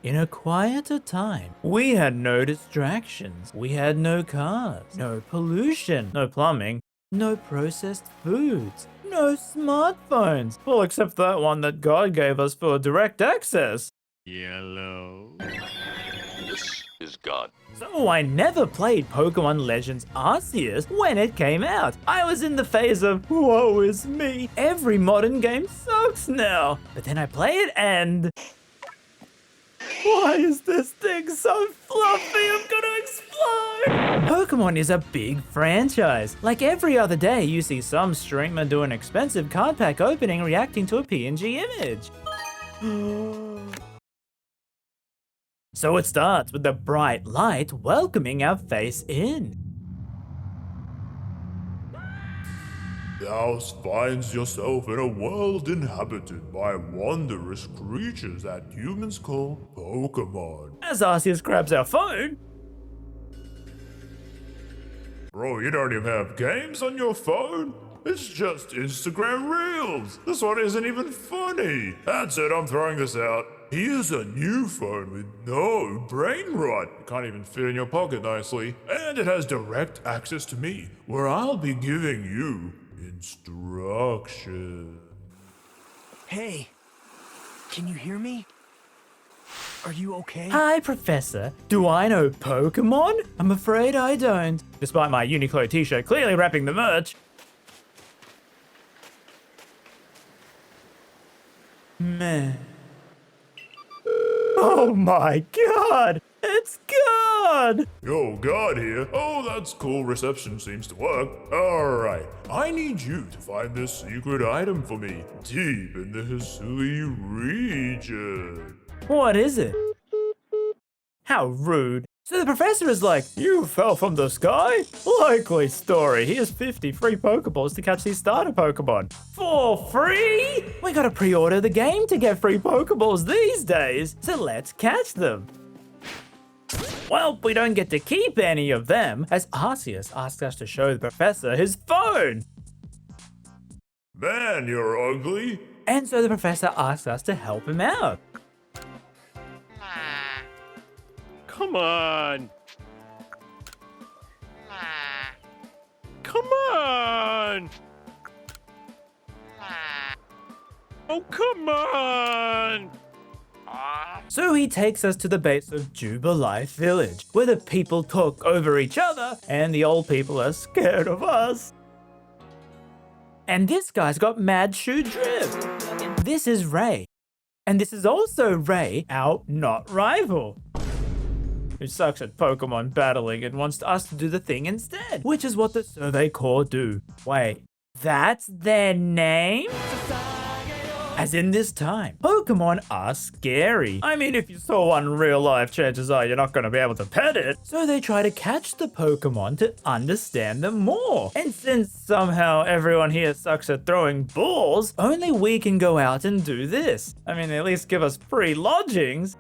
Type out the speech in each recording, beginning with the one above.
In a quieter time, we had no distractions. We had no cars, no pollution, no plumbing, no processed foods, no smartphones. Well, except that one that God gave us for direct access. Yellow. This is God. So I never played Pokemon Legends Arceus when it came out. I was in the phase of, woe is me, every modern game sucks now. But then I play it and... why is this thing so fluffy? I'm gonna explode! Pokemon is a big franchise. Like every other day, you see some streamer do an expensive card pack opening reacting to a PNG image. So it starts with the bright light welcoming our face in. Thou finds yourself in a world inhabited by wondrous creatures that humans call Pokémon. As Arceus grabs our phone, Bro, you don't even have games on your phone? It's just Instagram Reels. This one isn't even funny. That's it, I'm throwing this out. Here's a new phone with no brain rot. It can't even fit in your pocket nicely. And it has direct access to me, where I'll be giving you instructions. Hey, can you hear me? Are you okay? hi Professor, do I know Pokemon? I'm afraid I don't. Despite my Uniqlo t-shirt clearly wrapping the merch. Meh. Oh my god! It's God! Yo, God here. Oh, that's cool. Reception seems to work. Alright, I need you to find this secret item for me, deep in the Hisui region. What is it? How rude. So the professor is like, you fell from the sky? Likely story. Here's 50 free Pokeballs to catch these starter Pokemon. For free? We gotta pre-order the game to get free Pokeballs these days, so let's catch them. Well, we don't get to keep any of them, as Arceus asks us to show the professor his phone. Man, you're ugly. And so the professor asks us to help him out. Come on. Come on. Oh, come on. So he takes us to the base of Jubilife Village, where the people talk over each other and the old people are scared of us. And this guy's got mad shoe drip. This is Ray. And this is also Ray, our not rival, who sucks at Pokemon battling and wants us to do the thing instead, which is what the Survey Corps do. Wait, that's their name? As in this time, Pokemon are scary. I mean, if you saw one in real life, chances are you're not going to be able to pet it. So they try to catch the Pokemon to understand them more. And since somehow everyone here sucks at throwing balls, only we can go out and do this. I mean, they at least give us free lodgings.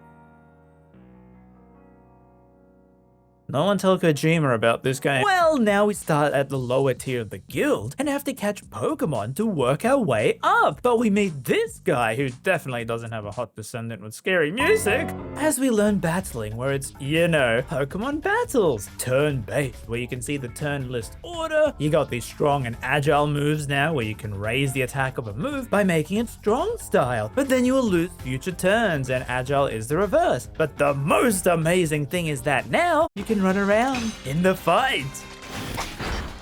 No one tell Kojima about this game. Well, now we start at the lower tier of the guild and have to catch Pokemon to work our way up. But we meet this guy who definitely doesn't have a hot descendant with scary music. As we learn battling, where it's, you know, Pokemon battles. Turn-based, where you can see the turn list order. You got these strong and agile moves now, where you can raise the attack of a move by making it strong style. But then you will lose future turns, and agile is the reverse. But the most amazing thing is that now you can run around in the fight.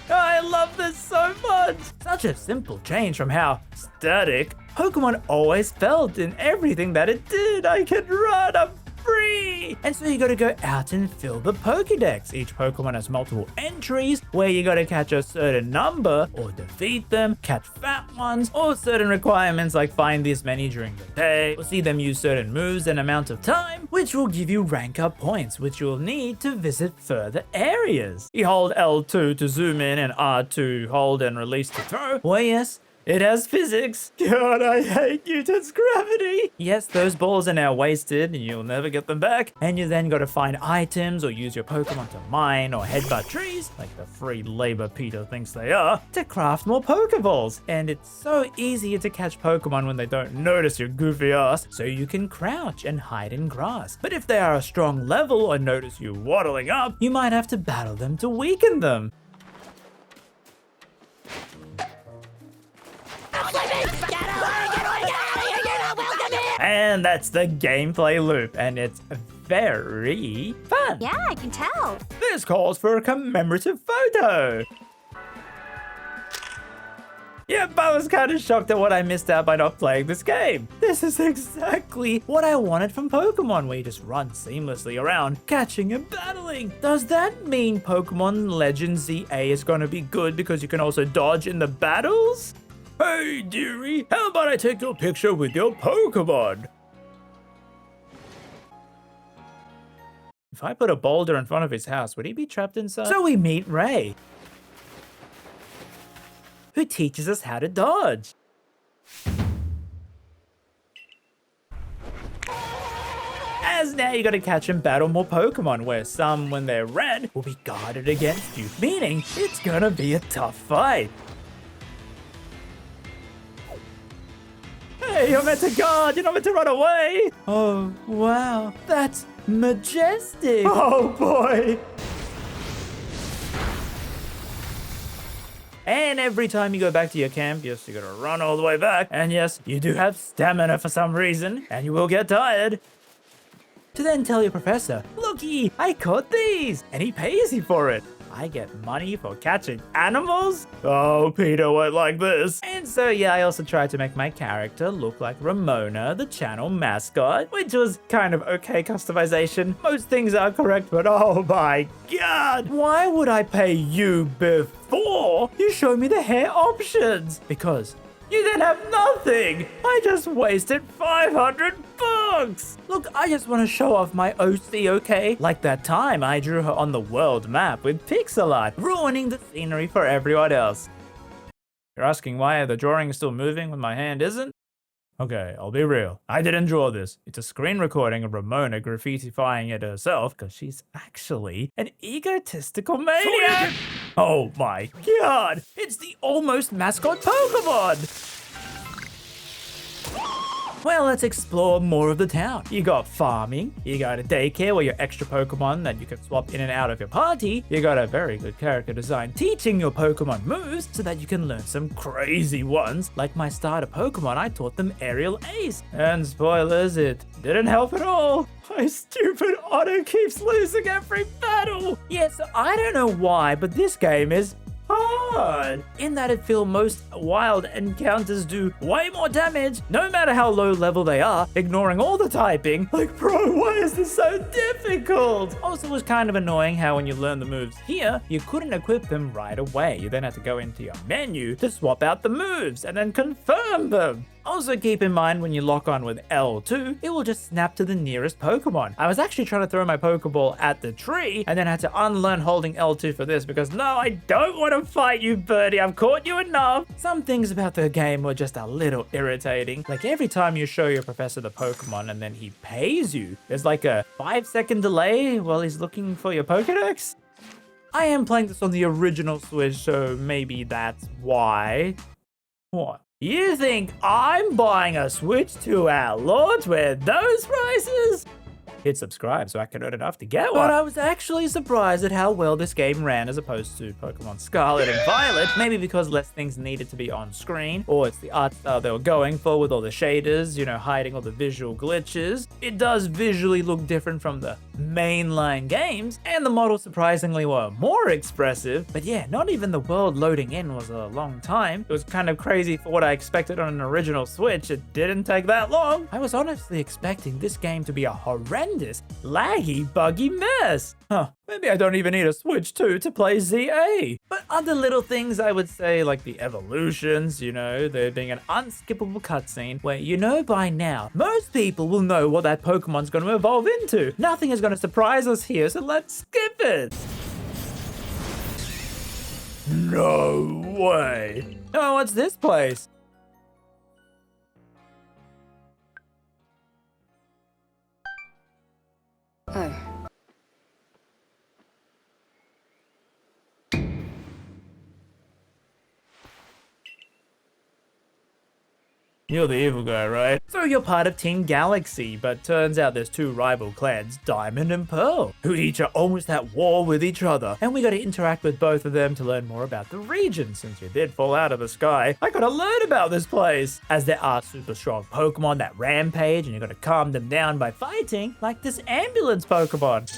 I love this so much. Such a simple change from how static Pokemon always felt in everything that it did. I can run, I'm free. And so you gotta go out and fill the Pokédex. Each Pokemon has multiple entries where you gotta catch a certain number or defeat them, catch fat ones, or certain requirements like find this many during the day, or see them use certain moves in amount of time, which will give you rank up points, which you'll need to visit further areas. You hold L2 to zoom in and R2 hold and release to throw. Well, yes, It has physics. God, I hate Newton's gravity. Yes, those balls are now wasted and you'll never get them back. And you then got to find items or use your Pokemon to mine or headbutt trees, like the free labor Peter thinks they are, to craft more Pokeballs. And it's so easier to catch Pokemon when they don't notice your goofy ass, so you can crouch and hide in grass. But if they are a strong level or notice you waddling up, you might have to battle them to weaken them. And that's the gameplay loop, and it's very fun. Yeah, I can tell. This calls for a commemorative photo. Yep, I was kind of shocked at what I missed out by not playing this game. This is exactly what I wanted from Pokemon, where you just run seamlessly around, catching and battling. Does that mean Pokemon Legends ZA is going to be good because you can also dodge in the battles? Hey, dearie, how about I take your picture with your Pokemon? If I put a boulder in front of his house, would he be trapped inside? So we meet Ray, who teaches us how to dodge. As now you gotta catch and battle more Pokemon, where some, when they're red, will be guarded against you, meaning it's gonna be a tough fight. Hey, you're meant to guard, you're not meant to run away. Oh, wow, that's majestic. Oh boy. And every time you go back to your camp, yes, you gotta run all the way back. And yes, you do have stamina for some reason, and you will get tired. To then tell your professor, looky, I caught these, and he pays you for it. I get money for catching animals? Oh, Peter won't like this. And so, yeah, I also tried to make my character look like Ramona, the channel mascot, which was kind of okay customization. Most things are correct, but oh my god, why would I pay you before you show me the hair options? Because you then have nothing. I just wasted 500 bucks. Look, I just want to show off my OC, okay? Like that time I drew her on the world map with pixel art, ruining the scenery for everyone else. You're asking why the drawing is still moving when my hand isn't? Okay, I'll be real. I didn't draw this. It's a screen recording of Ramona graffitifying it herself because she's actually an egotistical maniac. Oh my god! It's the almost mascot Pokemon! Well, let's explore more of the town. You got farming, you got a daycare where your extra Pokemon that you can swap in and out of your party, you got a very good character design teaching your Pokemon moves so that you can learn some crazy ones. Like my starter Pokemon, I taught them Aerial Ace. And spoilers, it didn't help at all. My stupid Otto keeps losing every battle. Yeah, so I don't know why, but this game is hard, in that it feels most wild encounters do way more damage, no matter how low level they are, ignoring all the typing. Like, bro, why is this so difficult? Also, it was kind of annoying how when you learn the moves here, you couldn't equip them right away. You then had to go into your menu to swap out the moves and then confirm them. Also, keep in mind when you lock on with L2, it will just snap to the nearest Pokemon. I was actually trying to throw my Pokeball at the tree and then had to unlearn holding L2 for this because no, I don't want to fight you, birdie. I've caught you enough. Some things about the game were just a little irritating. Like every time you show your professor the Pokemon and then he pays you, there's like a 5-second delay while he's looking for your Pokedex. I am playing this on the original Switch, so maybe that's why. What? You think I'm buying a Switch to our launch with those prices? Hit subscribe so I can earn enough to get one. But I was actually surprised at how well this game ran as opposed to Pokemon Scarlet and Violet. Maybe because less things needed to be on screen, or it's the art style they were going for with all the shaders, you know, hiding all the visual glitches. It does visually look different from the mainline games, and the models surprisingly were more expressive. But yeah, not even the world loading in was a long time. It was kind of crazy for what I expected on an original Switch. It didn't take that long. I was honestly expecting this game to be a horrendous, laggy, buggy mess. Maybe I don't even need a Switch 2 to play ZA. But other little things I would say, like the evolutions, you know, there being an unskippable cutscene where you know by now, most people will know what that Pokemon's going to evolve into. Nothing is going to surprise us here, so let's skip it. No way. Oh, what's this place? Oh. You're the evil guy, right? So you're part of Team Galaxy, but turns out there's two rival clans, Diamond and Pearl, who each are almost at war with each other. And we gotta interact with both of them to learn more about the region. Since you did fall out of the sky, I gotta learn about this place. As there are super strong Pokemon that rampage, and you gotta calm them down by fighting, like this ambulance Pokemon.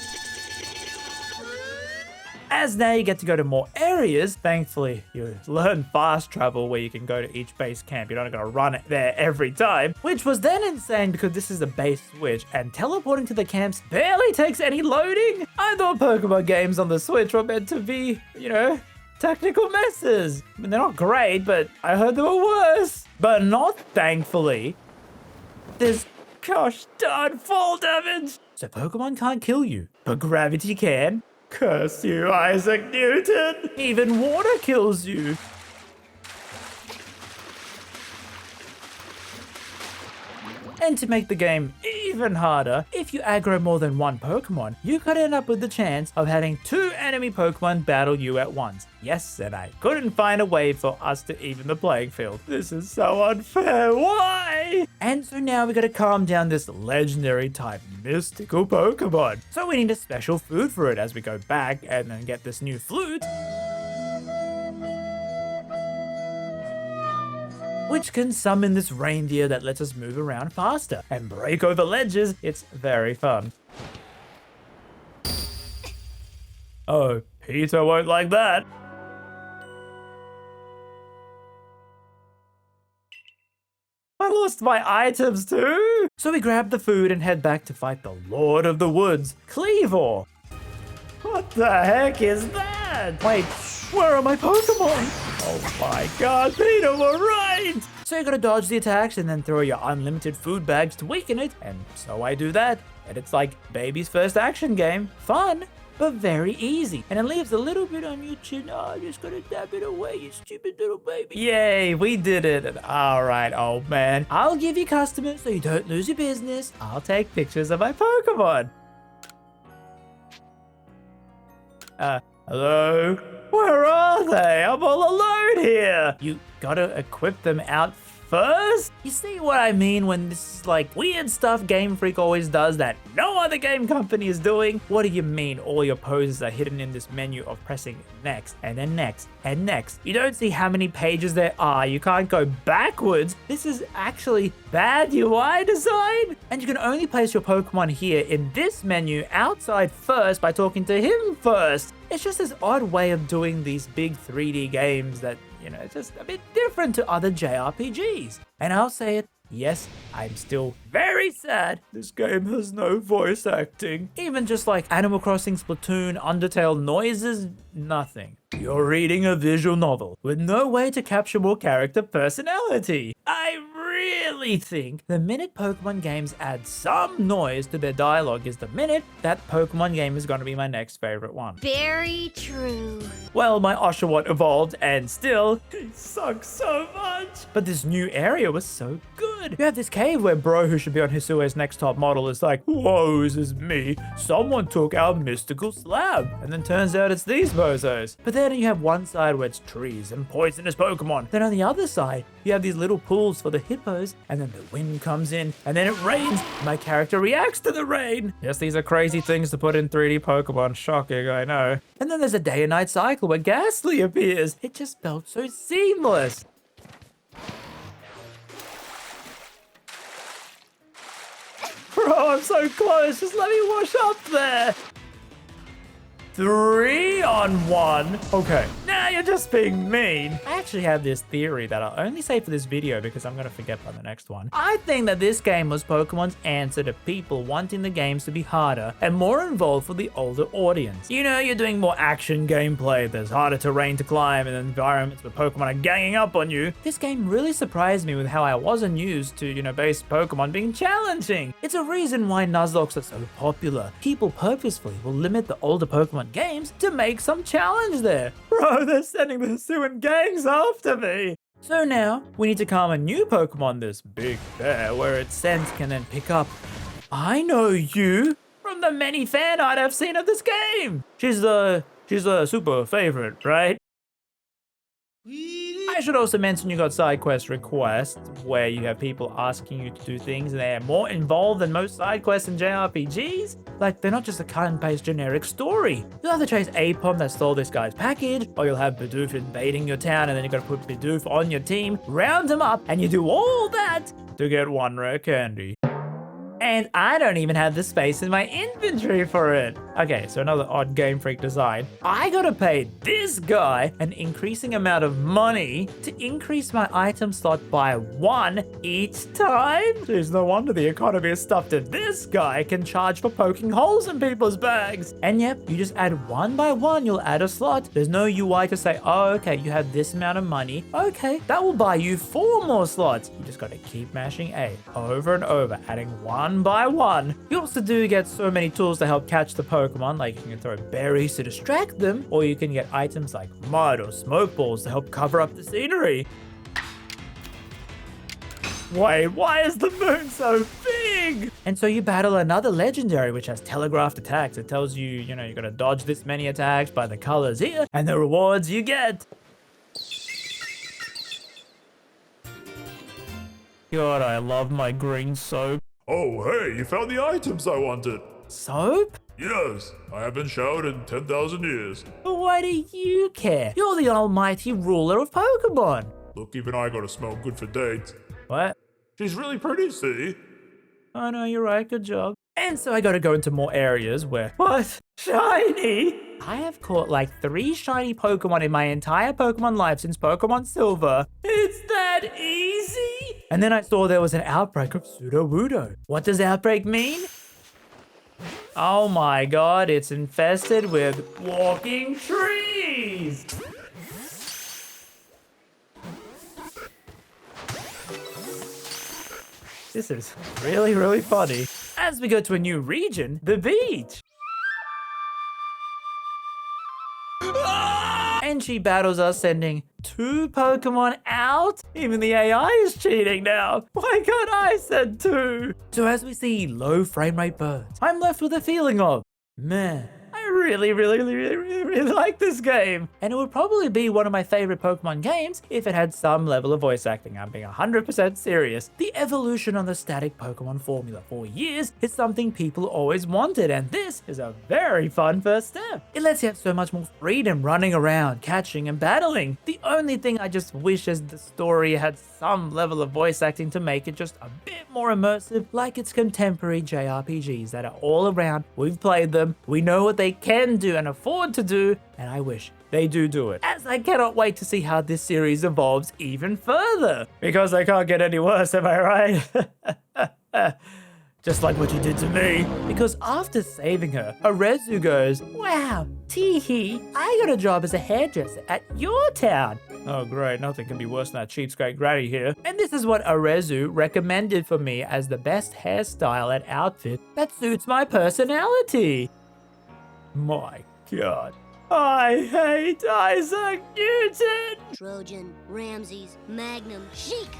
As now you get to go to more areas, thankfully you learn fast travel where you can go to each base camp. You're not gonna run it there every time, which was then insane because this is a base Switch and teleporting to the camps barely takes any loading. I thought Pokemon games on the Switch were meant to be, technical messes. I mean, they're not great, but I heard they were worse. But not thankfully. There's gosh darn fall damage. So Pokemon can't kill you, but gravity can. Curse you, Isaac Newton! Even water kills you! And to make the game even harder, if you aggro more than one Pokemon, you could end up with the chance of having two enemy Pokemon battle you at once. Yes, and I couldn't find a way for us to even the playing field. This is so unfair, why? And so now we gotta calm down this legendary type mystical Pokemon. So we need a special food for it as we go back and then get this new flute, which can summon this reindeer that lets us move around faster and break over ledges. It's very fun. Oh, Peter won't like that. I lost my items too! So we grab the food and head back to fight the Lord of the Woods, Cleavor. What the heck is that? Wait, where are my Pokemon? Oh my god, Peter were right! So you gotta dodge the attacks and then throw your unlimited food bags to weaken it, and so I do that. And it's like baby's first action game. Fun, but very easy. And it leaves a little bit on your chin. Oh, just gotta dab it away, you stupid little baby. Yay, we did it. Alright, old man. I'll give you customers so you don't lose your business. I'll take pictures of my Pokemon. Hello? Where are they? I'm all alone here. You gotta equip them out first? You see what I mean when this is like weird stuff Game Freak always does that no other game company is doing? What do you mean all your poses are hidden in this menu of pressing next and then next and next? You don't see how many pages there are. You can't go backwards. This is actually bad UI design. And you can only place your Pokemon here in this menu outside first by talking to him first. It's just this odd way of doing these big 3D games that, it's just a bit different to other JRPGs. And I'll say it, yes, I'm still very sad this game has no voice acting. Even just like Animal Crossing, Splatoon, Undertale noises, nothing. You're reading a visual novel with no way to capture more character personality. I really think the minute Pokemon games add some noise to their dialogue is the minute that Pokemon game is going to be my next favorite one. Very true. Well, my Oshawott evolved and still, he sucks so much. But this new area was so good. You have this cave where bro who should be on Hisui's next top model is like, whoa, this is me. Someone took our mystical slab. And then turns out it's these bozos. But then you have one side where it's trees and poisonous Pokemon. Then on the other side, you have these little pools for the hippos, and then the wind comes in, and then it rains. My character reacts to the rain. Yes, these are crazy things to put in 3D Pokemon. Shocking, I know. And then there's a day and night cycle where Ghastly appears. It just felt so seamless. Bro, I'm so close. Just let me wash up there. 3-on-1. Okay, now you're just being mean. I actually have this theory that I'll only say for this video because I'm gonna forget by the next one. I think that this game was Pokemon's answer to people wanting the games to be harder and more involved for the older audience. You're doing more action gameplay, there's harder terrain to climb and environments where Pokemon are ganging up on you. This game really surprised me with how I wasn't used to, base Pokemon being challenging. It's a reason why Nuzlockes are so popular. People purposefully will limit the older Pokemon games to make some challenge there. Bro, they're sending the Hisuian gangs after me. So now, we need to calm a new Pokemon, this big bear, where its scent can then pick up. I know you from the many fan art I've seen of this game. She's the super favorite, right? I should also mention you got side quest requests where you have people asking you to do things and they're more involved than most side quests in JRPGs. Like, they're not just a cut and paste generic story. You'll have to chase Apom that stole this guy's package, or you'll have Bidoof invading your town and then you gotta put Bidoof on your team, round him up, and you do all that to get one rare candy. And I don't even have the space in my inventory for it. Okay, so another odd Game Freak design. I gotta pay this guy an increasing amount of money to increase my item slot by 1 each time? Jeez, no wonder the economy is stuffed that this guy can charge for poking holes in people's bags. And yep, you just add 1 by 1, you'll add a slot. There's no UI to say, oh, okay, you have this amount of money. Okay, that will buy you 4 more slots. You just gotta keep mashing A over and over, adding 1 by 1. You also do get so many tools to help catch the Pokemon, like you can throw berries to distract them, or you can get items like mud or smoke balls to help cover up the scenery. Wait, why is the moon so big? And so you battle another legendary which has telegraphed attacks. It tells you, you gotta dodge this many attacks by the colors here and the rewards you get. God, I love my green soap. Oh, hey, you found the items I wanted. Soap? Yes, I haven't showered in 10,000 years. But why do you care? You're the almighty ruler of Pokemon. Look, even I gotta smell good for dates. What? She's really pretty, see? Oh no, you're right, good job. And so I gotta go into more areas where... What? Shiny? I have caught like 3 shiny Pokemon in my entire Pokemon life since Pokemon Silver. It's that easy? And then I saw there was an outbreak of Sudowoodo. What does outbreak mean? Oh my god, it's infested with walking trees! This is really, really funny. As we go to a new region, the beach. And she battles us, sending 2 Pokemon out? Even the AI is cheating now. Why can't I send 2? So as we see low frame rate birds, I'm left with a feeling of, man, I really like this game. And it would probably be one of my favorite Pokemon games if it had some level of voice acting. I'm being 100% serious. The evolution on the static Pokemon formula for years is something people always wanted, and this is a very fun first step. It lets you have so much more freedom running around, catching and battling. The only thing I just wish is the story had some level of voice acting to make it just a bit more immersive, like its contemporary JRPGs that are all around. We've played them, we know what they can do and afford to do, and I wish they do it. As I cannot wait to see how this series evolves even further. Because they can't get any worse, am I right? Just like what you did to me. Because after saving her, Arezu goes, wow, teehee, I got a job as a hairdresser at your town. Oh great, nothing can be worse than that cheapskate granny here. And this is what Arezu recommended for me as the best hairstyle and outfit that suits my personality. My god. I hate Isaac Newton! Trojan, Ramses, Magnum, Sheik.